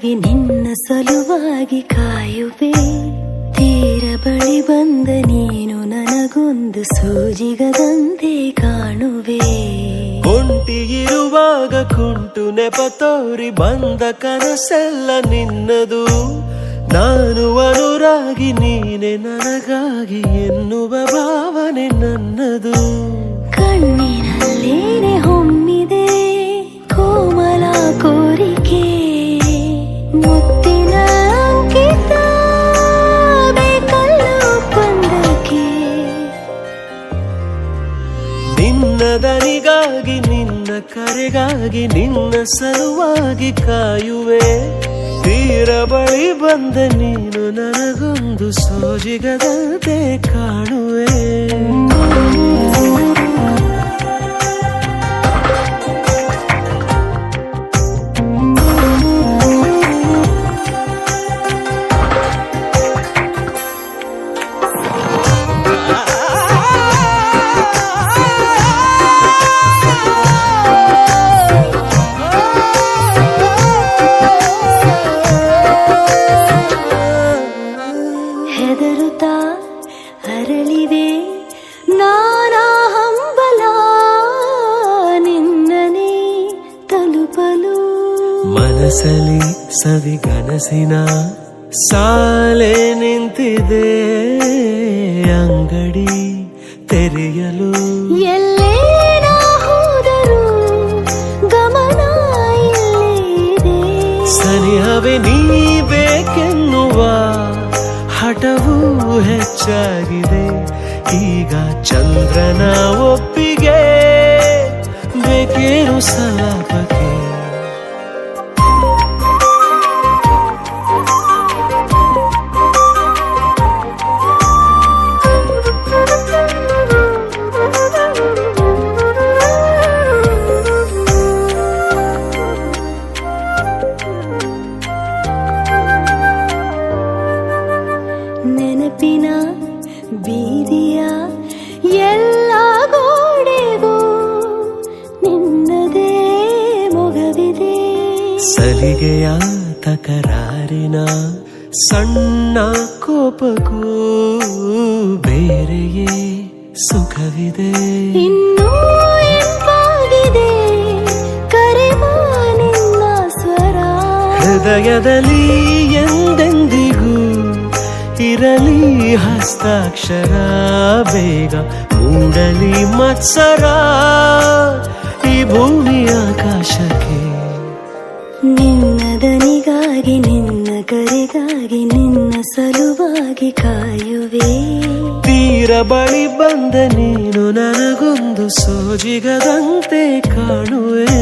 ದನಿಗಾಗಿ ನಿನ್ನ ಸಲುವಾಗಿ ಕಾಯುವೆ. ತೀರ ಬಳಿ ಬಂದ ನೀನು ನನಗೊಂದು ಸೂಜಿಗದಂತೆ ಕಾಣುವೆ. ಒಂಟಿ ಇರುವಾಗ ಕುಂಟು ನೆಪ ತೋರಿ ಬಂದ ಕನಸೆಲ್ಲ ನಿನ್ನದು. ನಾನು ಅನುರಾಗಿ ನೀನೆ ನನಗಾಗಿ ಎನ್ನುವ ಭಾವನೆ ನನ್ನದು. ಕಣ್ಣಿನಲ್ಲೇನೆ ಹೊಮ್ಮಿದೆ ಕೋಮಲ ಕೋರಿಕೆ, ಮುತ್ತಿನ ಅಂಕಿತ ಬೇಕಲ್ಲ ಒಪ್ಪಂದಕ್ಕೆ. ನಿನ್ನ ದನಿಗಾಗಿ ನಿನ್ನ ಕರೆಗಾಗಿ ನಿನ್ನ ಸಲುವಾಗಿ ಕಾಯುವೆ. ತೀರ ಬಳಿ ಬಂದ ನೀನು ನನಗೊಂದು ಸೋಜಿಗದಂತೆ ಕಾಣುವೆ. ಹೆದರುತ್ತಾ ಅರಳಿವೆ ನಾನಾ ಹಂಬಲ ನಿನ್ನನೇ ತಲುಪಲು. ಮನಸಲಿ ಸವಿಗನಸಿನ ಸಾಲೆ ನಿಂತಿದೆ, ಅಂಗಡಿ ತೆರೆಯಲು. ಎಲ್ಲೇ ನಾ ಹೋದರೂ ಗಮನ ಇಲ್ಲೇ ಇದೆ. ಸನಿಹವೇ ನೀ ಬೇಕೆನ್ನುವ ಹಠವೂ ಹೆಚ್ಚಾಗಿದೆ. ಈಗ ಚಂದ್ರನ ಒಪ್ಪಿಗೆ ಬೇಕೇನು ಸಲಾಪಕ್ಕೆ. ನೆನಪಿನ ಬೀದಿಯ ಎಲ್ಲ ಗೋಡೆಗೂ ನಿನ್ನದೇ ಮೊಗವಿದೆ. ಸಲಿಗೆಯ ತಕರಾರಿನ ಸಣ್ಣ ಕೋಪಕ್ಕೂ ಬೇರೆಯೇ ಸುಖವಿದೆ. ಇನ್ನೂ ಎಂಪಾಗಿದೆ ಕರೆವ ನಿನ್ನ ಸ್ವರ. ಹೃದಯದಲ್ಲಿ ಎಂದೆಂದಿಗೂ ಇರಲಿ ಹಸ್ತಾಕ್ಷರ. ಬೇಗ ಮೂಡಲಿ ಮತ್ಸರ ಈ ಭೂಮಿ ಆಕಾಶಕ್ಕೆ. ನಿನ್ನ ದನಿಗಾಗಿ ನಿನ್ನ ಕರೆಗಾಗಿ ನಿನ್ನ ಸಲುವಾಗಿ ಕಾಯುವೆ. ತೀರ ಬಳಿ ಬಂದ ನೀನು ನನಗೊಂದು ಸೋಜಿಗದಂತೆ ಕಾಣುವೆ.